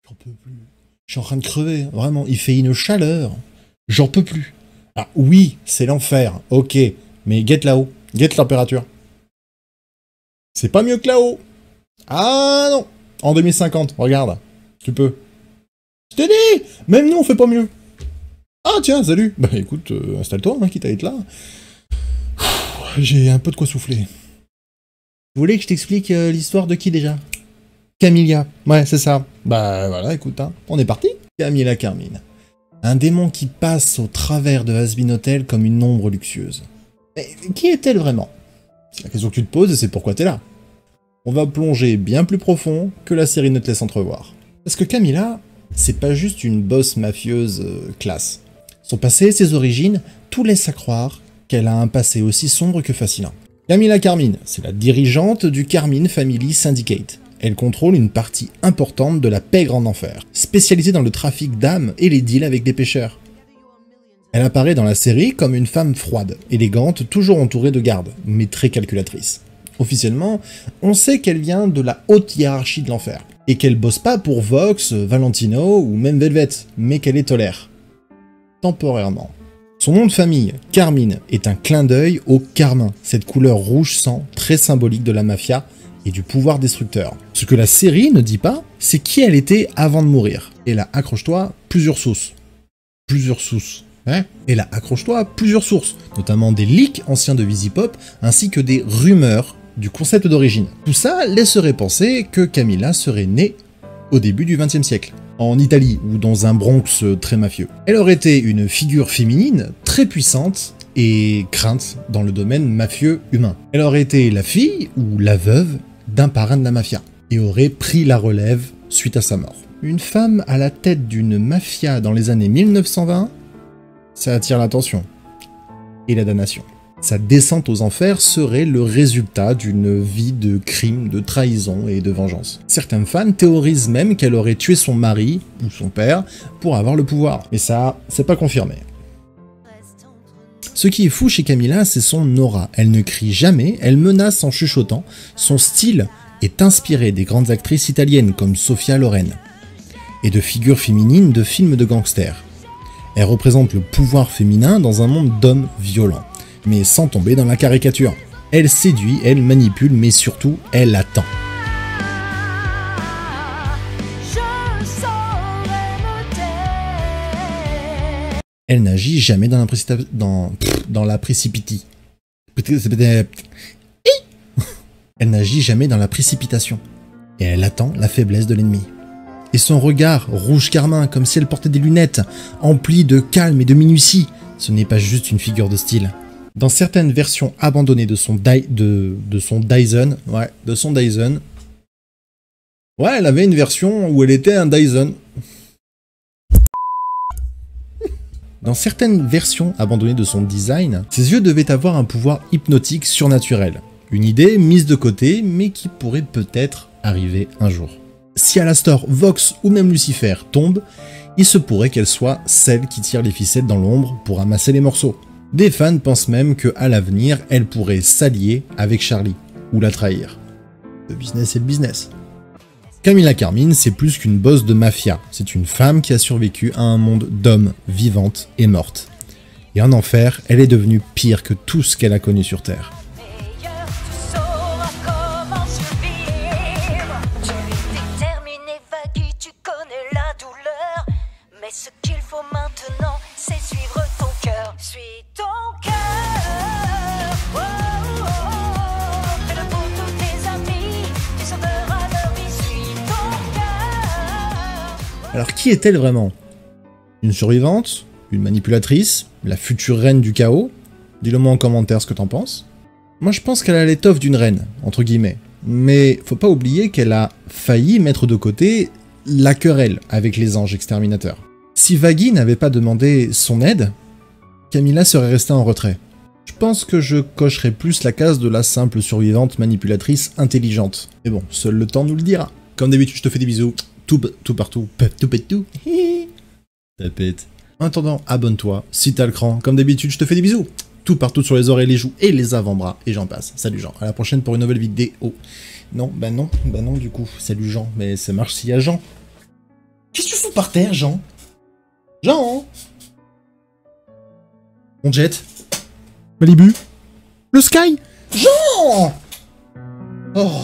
J'en peux plus. Je suis en train de crever, vraiment. Il fait une chaleur. J'en peux plus. Ah oui, c'est l'enfer, ok. Mais guette là-haut. Guette la température. C'est pas mieux que là-haut. Ah non. En 2050, regarde. Tu peux. Je t'ai dit. Même nous, on fait pas mieux. Ah tiens, salut. Bah écoute, installe-toi, hein, quitte à être là. J'ai un peu de quoi souffler. Vous voulez que je t'explique l'histoire de qui déjà? Camilla. Ouais, c'est ça. Bah voilà, écoute, hein, on est parti. Camilla Carmine. Un démon qui passe au travers de Hazbin Hotel comme une ombre luxueuse. Mais qui est-elle vraiment? C'est la question que tu te poses et c'est pourquoi t'es là. On va plonger bien plus profond que la série ne te laisse entrevoir. Parce que Camilla, c'est pas juste une bosse mafieuse classe. Son passé et ses origines, tout laisse à croire qu'elle a un passé aussi sombre que fascinant. Camilla Carmine, c'est la dirigeante du Carmine Family Syndicate. Elle contrôle une partie importante de la pègre en enfer, spécialisée dans le trafic d'âmes et les deals avec des pêcheurs. Elle apparaît dans la série comme une femme froide, élégante, toujours entourée de gardes, mais très calculatrice. Officiellement, on sait qu'elle vient de la haute hiérarchie de l'enfer, et qu'elle bosse pas pour Vox, Valentino ou même Velvet, mais qu'elle les tolère. Temporairement. Son nom de famille, Carmine, est un clin d'œil au carmin, cette couleur rouge sang très symbolique de la mafia et du pouvoir destructeur. Ce que la série ne dit pas, c'est qui elle était avant de mourir. Et là, accroche-toi, plusieurs sources. Plusieurs sources. Hein? Et là, accroche-toi, plusieurs sources, notamment des leaks anciens de Visipop, ainsi que des rumeurs du concept d'origine. Tout ça laisserait penser que Camilla serait née au début du XXe siècle, en Italie ou dans un Bronx très mafieux. Elle aurait été une figure féminine très puissante et crainte dans le domaine mafieux humain. Elle aurait été la fille ou la veuve d'un parrain de la mafia et aurait pris la relève suite à sa mort. Une femme à la tête d'une mafia dans les années 1920, ça attire l'attention et la damnation. Sa descente aux enfers serait le résultat d'une vie de crime, de trahison et de vengeance. Certains fans théorisent même qu'elle aurait tué son mari ou son père pour avoir le pouvoir. Mais ça, c'est pas confirmé. Ce qui est fou chez Camilla, c'est son aura. Elle ne crie jamais, elle menace en chuchotant. Son style est inspiré des grandes actrices italiennes comme Sofia Loren et de figures féminines de films de gangsters. Elle représente le pouvoir féminin dans un monde d'hommes violents, mais sans tomber dans la caricature. Elle séduit, elle manipule, mais surtout, elle attend. Elle n'agit jamais dans la précipitation. Elle n'agit jamais dans la précipitation. Et elle attend la faiblesse de l'ennemi. Et son regard, rouge carmin, comme si elle portait des lunettes, empli de calme et de minutie, ce n'est pas juste une figure de style. Dans certaines versions abandonnées de son Dyson, elle avait une version où elle était un Dyson. Dans certaines versions abandonnées de son design, ses yeux devaient avoir un pouvoir hypnotique surnaturel. Une idée mise de côté, mais qui pourrait peut-être arriver un jour. Si Alastor, Vox ou même Lucifer tombent, il se pourrait qu'elle soit celle qui tire les ficelles dans l'ombre pour amasser les morceaux. Des fans pensent même qu'à l'avenir, elle pourrait s'allier avec Charlie, ou la trahir. Le business est le business. Camilla Carmine, c'est plus qu'une bosse de mafia, c'est une femme qui a survécu à un monde d'hommes vivantes et mortes. Et en enfer, elle est devenue pire que tout ce qu'elle a connu sur Terre. Mais ce qu'il faut maintenant, c'est suivre ton cœur. Suis ton cœur. Oh, oh, oh. Fais-le pour tous tes amis. Tu sauveras leur vie. Suis ton cœur. Alors qui est-elle vraiment? Une survivante? Une manipulatrice? La future reine du chaos? Dis-le-moi en commentaire ce que t'en penses. Moi je pense qu'elle a l'étoffe d'une reine, entre guillemets. Mais faut pas oublier qu'elle a failli mettre de côté la querelle avec les anges exterminateurs. Si Vaggy n'avait pas demandé son aide, Camilla serait restée en retrait. Je pense que je cocherais plus la case de la simple survivante manipulatrice intelligente. Mais bon, seul le temps nous le dira. Comme d'habitude, je te fais des bisous. Tout partout. Tout. Tapette. En attendant, abonne-toi si t'as le cran. Comme d'habitude, je te fais des bisous. Tout partout sur les oreilles, les joues et les avant-bras. Et j'en passe. Salut Jean. À la prochaine pour une nouvelle vidéo. Non, bah non du coup. Salut Jean. Mais ça marche s'il y a Jean. Qu'est-ce que tu fous par terre, Jean? Jean? On jette. Malibu. Le Sky. Jean! Oh.